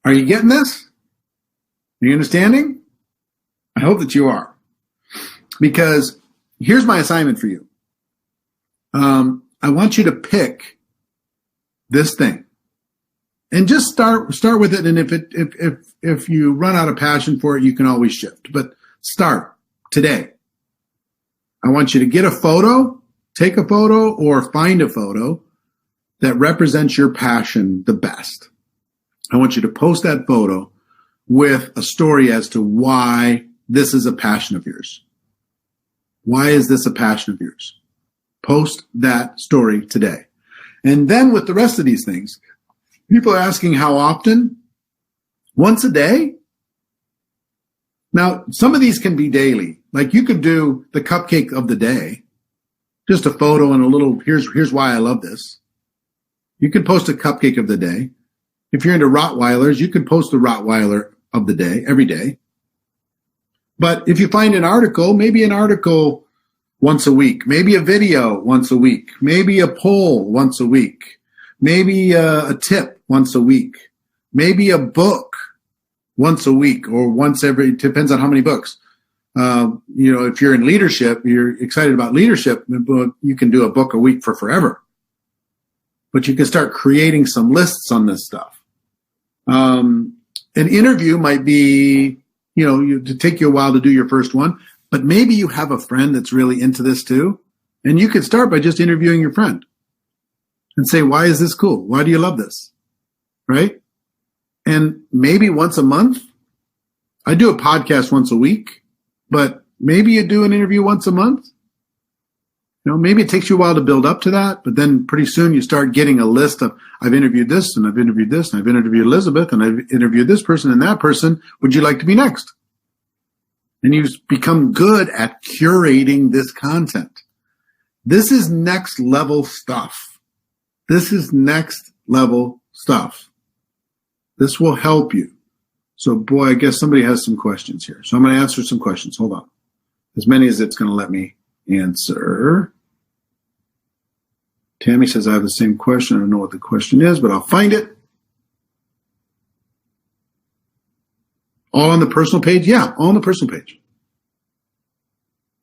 are you getting this? Are you understanding? I hope that you are. Because here's my assignment for you. I want you to pick this thing. And just start with it. And if you run out of passion for it, you can always shift. But start today. I want you to get a photo, take a photo, or find a photo that represents your passion the best. I want you to post that photo with a story as to why this is a passion of yours. Why is this a passion of yours? Post that story today. And then with the rest of these things, people are asking how often? Once a day? Now, some of these can be daily. Like you could do the cupcake of the day, just a photo and a little, here's why I love this. You could post a cupcake of the day. If you're into Rottweilers, you could post the Rottweiler of the day, every day. But if you find an article, maybe an article once a week, maybe a video once a week, maybe a poll once a week, maybe a tip once a week, maybe a book once a week or once every, depends on how many books. If you're in leadership, you're excited about leadership, you can do a book a week for forever. But you can start creating some lists on this stuff. An interview might be, to take you a while to do your first one, but maybe you have a friend that's really into this too. And you could start by just interviewing your friend and say, why is this cool? Why do you love this? Right? And maybe once a month, I do a podcast once a week, but maybe you do an interview once a month. Maybe it takes you a while to build up to that, but then pretty soon you start getting a list of, I've interviewed this and I've interviewed this and I've interviewed Elizabeth and I've interviewed this person and that person. Would you like to be next? And you become good at curating this content. This is next level stuff. This is next level stuff. This will help you. So boy, I guess somebody has some questions here. So I'm going to answer some questions. Hold on. As many as it's going to let me answer. Tammy says, I have the same question. I don't know what the question is, but I'll find it. All on the personal page? Yeah, all on the personal page.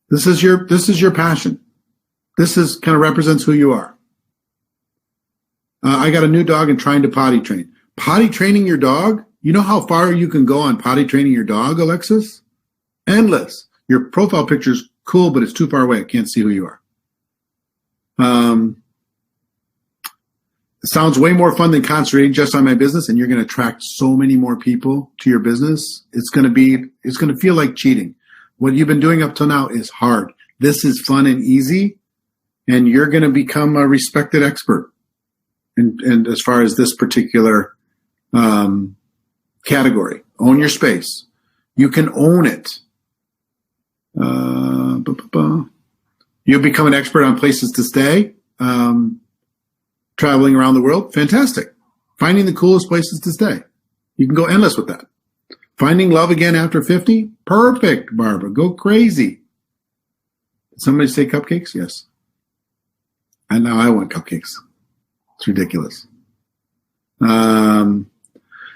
This is your passion. This is kind of represents who you are. I got a new dog and trying to potty train. Potty training your dog? You know how far you can go on potty training your dog, Alexis? Endless. Your profile picture's cool, but it's too far away. I can't see who you are. It sounds way more fun than concentrating just on my business, and you're going to attract so many more people to your business. It's going to feel like cheating. What you've been doing up till now is hard. this is fun and easy, and you're going to become a respected expert. And as far as this particular category, own your space. You can own it. You'll become an expert on places to stay, traveling around the world. Fantastic. Finding the coolest places to stay. You can go endless with that. Finding love again after 50? Perfect, Barbara. Go crazy. Did somebody say cupcakes? Yes. And now I want cupcakes. It's ridiculous.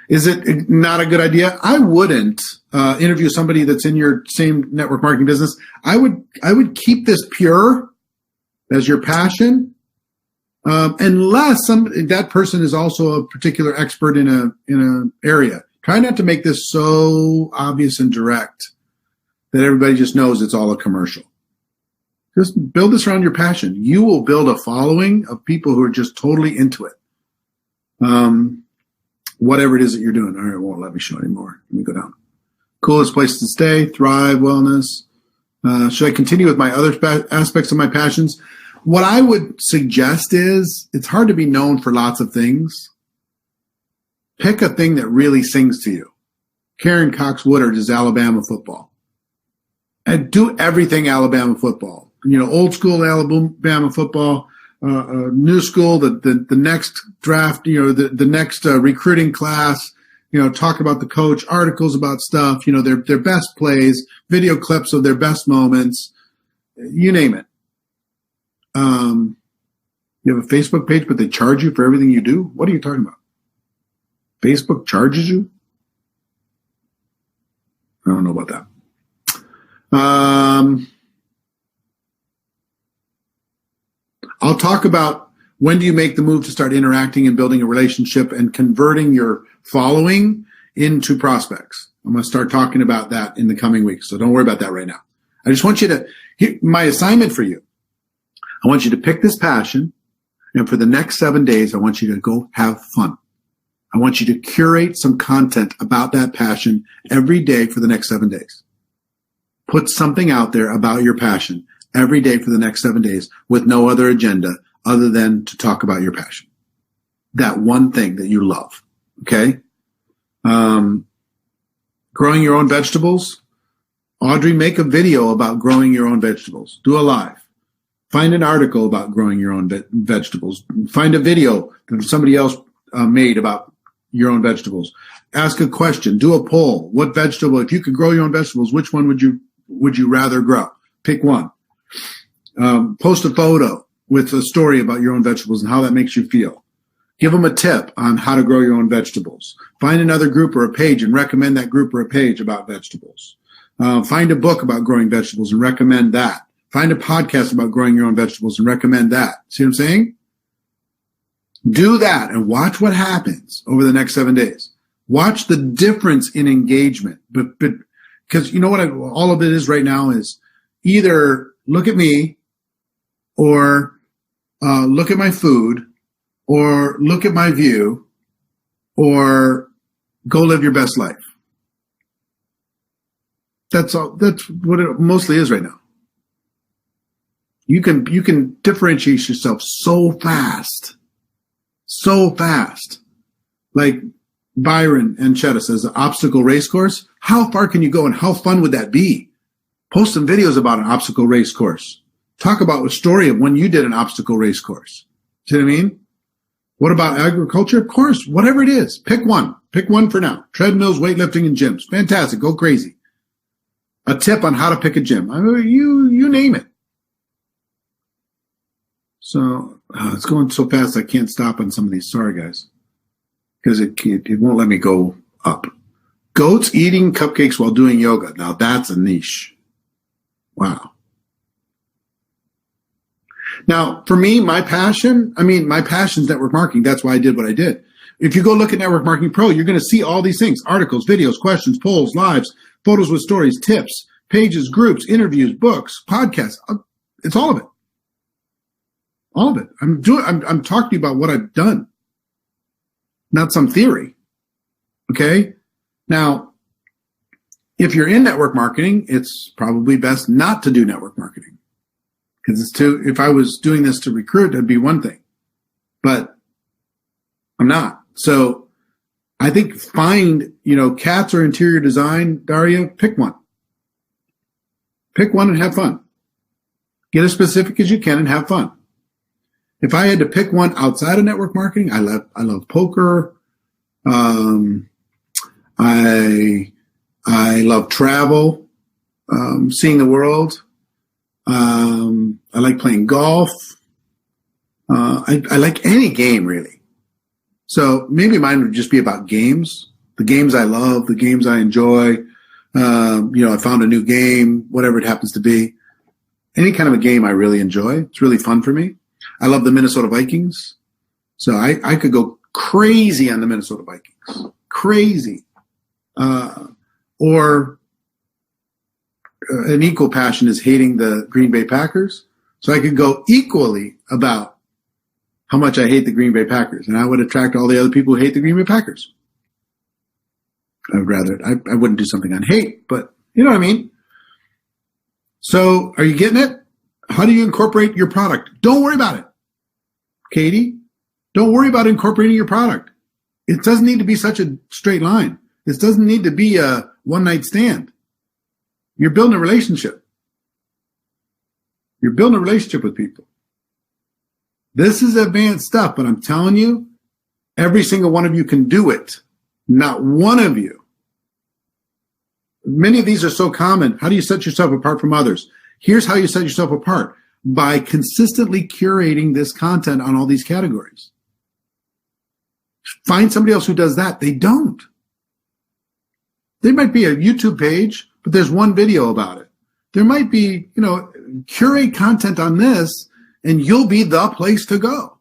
Is it not a good idea? I wouldn't interview somebody that's in your same network marketing business. I would keep this pure as your passion, unless that person is also a particular expert in an area. Try not to make this so obvious and direct that everybody just knows it's all a commercial. Just build this around your passion. You will build a following of people who are just totally into it. Whatever it is that you're doing. All right, it won't let me show anymore. Let me go down. Coolest place to stay, thrive, wellness. Should I continue with my other aspects of my passions? What I would suggest is, it's hard to be known for lots of things. Pick a thing that really sings to you. Karen Cox Woodard is Alabama football. And do everything Alabama football. Old school Alabama football, new school, the next draft, the next recruiting class, talk about the coach, articles about stuff, their best plays, video clips of their best moments, you name it. You have a Facebook page, but they charge you for everything you do? What are you talking about? Facebook charges you? I don't know about that. I'll talk about when do you make the move to start interacting and building a relationship and converting your following into prospects. I'm going to start talking about that in the coming weeks, so don't worry about that right now. I just want you to, my assignment for you, I want you to pick this passion, and for the next 7 days, I want you to go have fun. I want you to curate some content about that passion every day for the next 7 days. Put something out there about your passion every day for the next 7 days with no other agenda other than to talk about your passion. That one thing that you love. Okay? Growing your own vegetables. Audrey, make a video about growing your own vegetables. Do a live. Find an article about growing your own vegetables. Find a video that somebody else made about your own vegetables. Ask a question. Do a poll. What vegetable, if you could grow your own vegetables, which one would you rather grow? Pick one. Post a photo with a story about your own vegetables and how that makes you feel. Give them a tip on how to grow your own vegetables. Find another group or a page and recommend that group or a page about vegetables. Find a book about growing vegetables and recommend that. Find a podcast about growing your own vegetables and recommend that. See what I'm saying? Do that and watch what happens over the next 7 days. Watch the difference in engagement. But because you know what all of it is right now is either look at me or look at my food or look at my view or go live your best life. That's all. That's what it mostly is right now. You can differentiate yourself so fast. So fast. Like Byron Anchetta says, the obstacle race course. How far can you go and how fun would that be? Post some videos about an obstacle race course. Talk about a story of when you did an obstacle race course. See what I mean? What about agriculture? Of course, whatever it is. Pick one. Pick one for now. Treadmills, weightlifting, and gyms. Fantastic. Go crazy. A tip on how to pick a gym. I mean, you name it. So it's going so fast I can't stop on some of these. Sorry, guys. Because it won't let me go up. Goats eating cupcakes while doing yoga. Now that's a niche. Wow. Now, for me, my passion's network marketing. That's why I did what I did. If you go look at Network Marketing Pro, you're going to see all these things: articles, videos, questions, polls, lives, photos with stories, tips, pages, groups, interviews, books, podcasts. It's all of it. All of it. I'm talking to you about what I've done, not some theory. Okay? Now, if you're in network marketing, it's probably best not to do network marketing. because if I was doing this to recruit, that'd be one thing, but I'm not. So I think find, cats or interior design, Daria, pick one. Pick one and have fun. Get as specific as you can and have fun. If I had to pick one outside of network marketing, I love poker. I love travel, seeing the world. I like playing golf. I like any game, really. So maybe mine would just be about games, the games I love, the games I enjoy. I found a new game, whatever it happens to be. Any kind of a game I really enjoy. It's really fun for me. I love the Minnesota Vikings. So I could go crazy on the Minnesota Vikings. Crazy. Or an equal passion is hating the Green Bay Packers. So I could go equally about how much I hate the Green Bay Packers. And I would attract all the other people who hate the Green Bay Packers. I wouldn't do something on hate, but you know what I mean? So are you getting it? How do you incorporate your product? Don't worry about it. Katie, don't worry about incorporating your product. It doesn't need to be such a straight line. This doesn't need to be a one-night stand. You're building a relationship. You're building a relationship with people. This is advanced stuff, but I'm telling you, every single one of you can do it. Not one of you. Many of these are so common. How do you set yourself apart from others? Here's how you set yourself apart: by consistently curating this content on all these categories. Find somebody else who does that. They don't. There might be a YouTube page, but there's one video about it. There might be, curate content on this, and you'll be the place to go.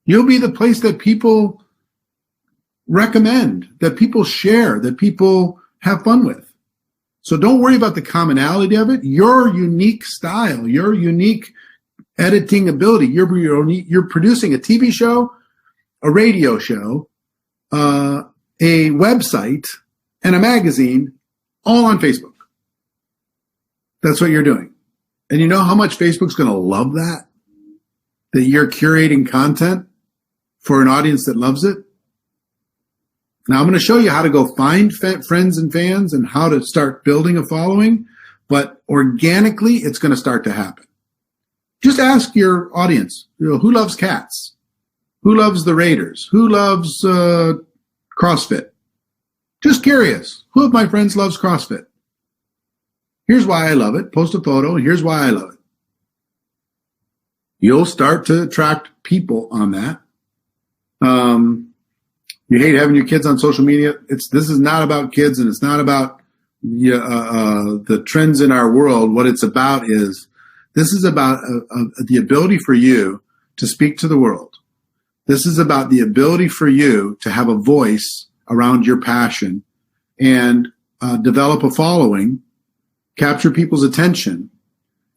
You'll be the place that people recommend, that people share, that people have fun with. So don't worry about the commonality of it. Your unique style, your unique editing ability. You're producing a TV show, a radio show, a website, and a magazine, all on Facebook. That's what you're doing. And you know how much Facebook's going to love that? That you're curating content for an audience that loves it? Now, I'm going to show you how to go find friends and fans and how to start building a following, but organically, it's going to start to happen. Just ask your audience, who loves cats? Who loves the Raiders? Who loves CrossFit? Just curious. Who of my friends loves CrossFit? Here's why I love it. Post a photo, and here's why I love it. You'll start to attract people on that. You hate having your kids on social media. This is not about kids, and it's not about the trends in our world. What it's about is this is about the ability for you to speak to the world. This is about the ability for you to have a voice around your passion and develop a following, capture people's attention,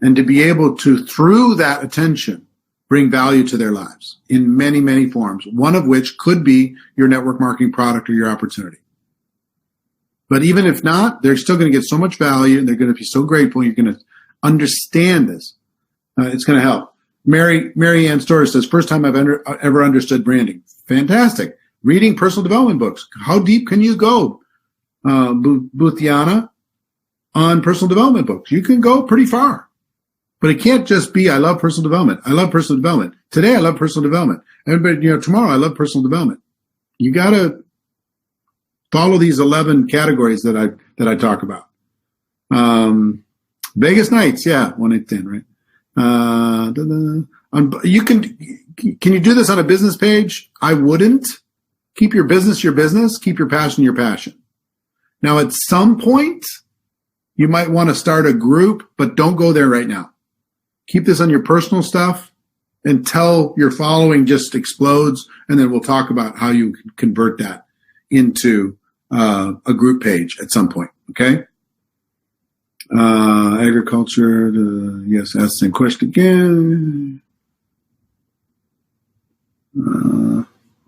and to be able to, through that attention, bring value to their lives in many, many forms, one of which could be your network marketing product or your opportunity. But even if not, they're still going to get so much value, and they're going to be so grateful. You're going to understand this. It's going to help. Mary Ann Storrs says, first time I've ever understood branding. Fantastic. Reading personal development books. How deep can you go, Buthiana, on personal development books? You can go pretty far. But it can't just be, I love personal development. I love personal development. Today, I love personal development. And, tomorrow, I love personal development. You got to follow these 11 categories that I talk about. Vegas nights, yeah, 1, 8, 10, right? Can you do this on a business page? I wouldn't. Keep your business your business. Keep your passion your passion. Now, at some point, you might want to start a group, but don't go there right now. Keep this on your personal stuff until your following just explodes, and then we'll talk about how you can convert that into a group page at some point, okay? Agriculture, yes, ask the same question again.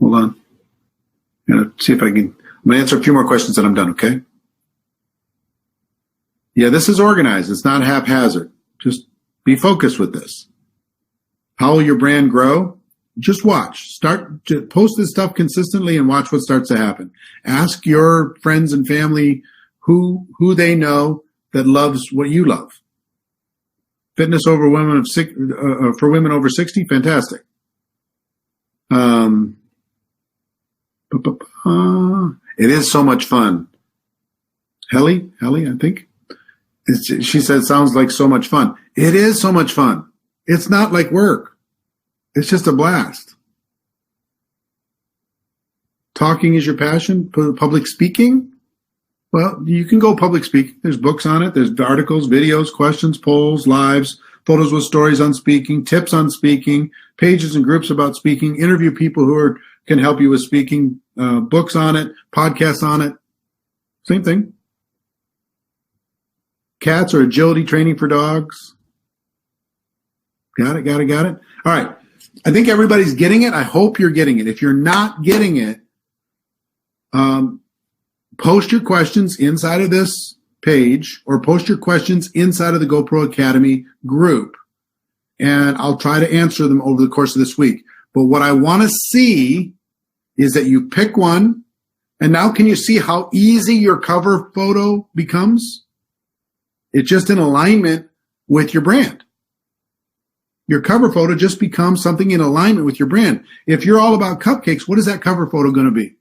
Hold on. Gotta see if I'm going to answer a few more questions and I'm done, okay? Yeah, this is organized. It's not haphazard. Just Be focused with this. How will your brand grow? Just watch. Start to post this stuff consistently and watch what starts to happen. Ask your friends and family who they know that loves what you love. Fitness over women for women over 60, fantastic. It is so much fun. Helly, I think. She said, sounds like so much fun. It is so much fun. It's not like work. It's just a blast. Talking is your passion? Public speaking? Well, you can go public speaking. There's books on it. There's articles, videos, questions, polls, lives, photos with stories on speaking, tips on speaking, pages and groups about speaking, interview people who can help you with speaking, books on it, podcasts on it. Same thing. Cats or agility training for dogs. Got it. All right. I think everybody's getting it. I hope you're getting it. If you're not getting it, post your questions inside of this page or post your questions inside of the GoPro Academy group. And I'll try to answer them over the course of this week. But what I want to see is that you pick one. And now can you see how easy your cover photo becomes? It's just in alignment with your brand. Your cover photo just becomes something in alignment with your brand. If you're all about cupcakes, what is that cover photo going to be?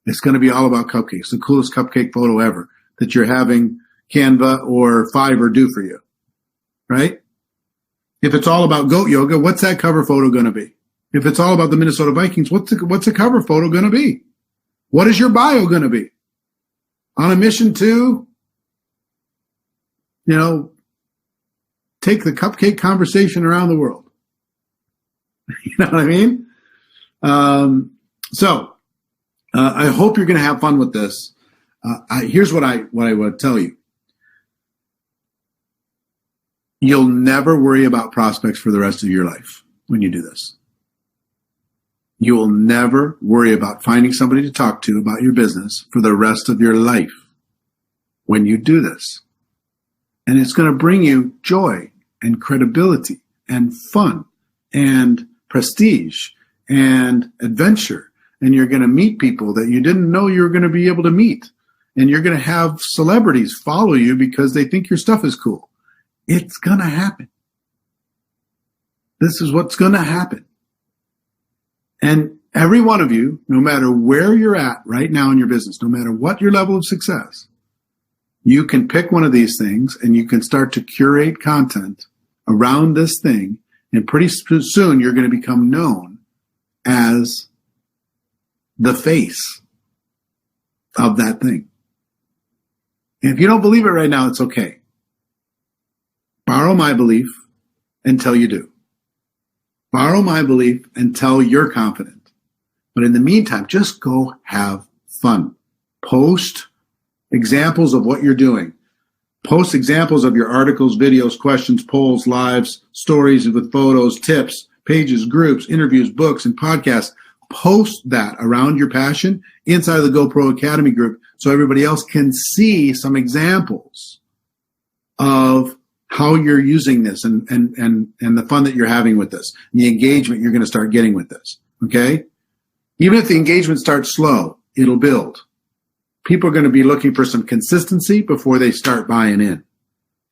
It's going to be all about cupcakes, the coolest cupcake photo ever that you're having Canva or Fiverr do for you, right? If it's all about goat yoga, what's that cover photo going to be? If it's all about the Minnesota Vikings, what's the cover photo going to be? What is your bio going to be? On a mission to, take the cupcake conversation around the world. You know what I mean? I hope you're going to have fun with this. Here's what I would tell you. You'll never worry about prospects for the rest of your life when you do this. You will never worry about finding somebody to talk to about your business for the rest of your life when you do this. And it's going to bring you joy and credibility and fun and prestige and adventure. And you're going to meet people that you didn't know you were going to be able to meet. And you're going to have celebrities follow you because they think your stuff is cool. It's going to happen. This is what's going to happen. And every one of you, no matter where you're at right now in your business, no matter what your level of success, you can pick one of these things and you can start to curate content around this thing. And pretty soon you're going to become known as the face of that thing. And if you don't believe it right now, it's okay. Borrow my belief until you do. Borrow my belief until you're confident. But in the meantime, just go have fun. Post examples of what you're doing. Post examples of your articles, videos, questions, polls, lives, stories with photos, tips, pages, groups, interviews, books, and podcasts. Post that around your passion inside of the GoPro Academy group so everybody else can see some examples of how you're using this and the fun that you're having with this, and the engagement you're going to start getting with this, okay? Even if the engagement starts slow, it'll build. People are going to be looking for some consistency before they start buying in.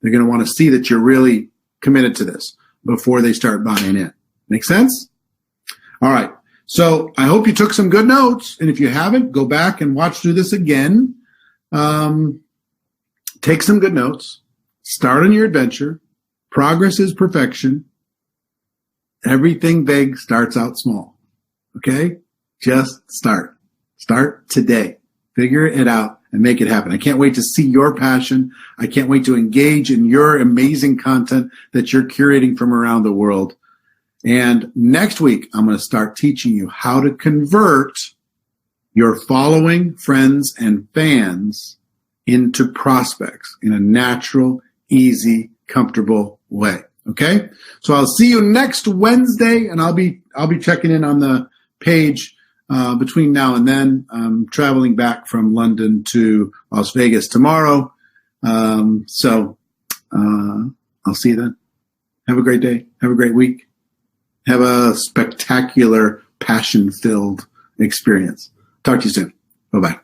They're going to want to see that you're really committed to this before they start buying in. Make sense? All right. So I hope you took some good notes. And if you haven't, go back and watch through this again. Take some good notes. Start on your adventure. Progress is perfection. Everything big starts out small. Okay? Just start. Start today. Figure it out and make it happen. I can't wait to see your passion. I can't wait to engage in your amazing content that you're curating from around the world. And next week, I'm going to start teaching you how to convert your following, friends, and fans into prospects in a natural, easy, comfortable way. Okay? So I'll see you next Wednesday, and I'll be checking in on the page between now and then. I'm traveling back from London to Las Vegas tomorrow. So I'll see you then. Have a great day. Have a great week. Have a spectacular, passion-filled experience. Talk to you soon. Bye-bye.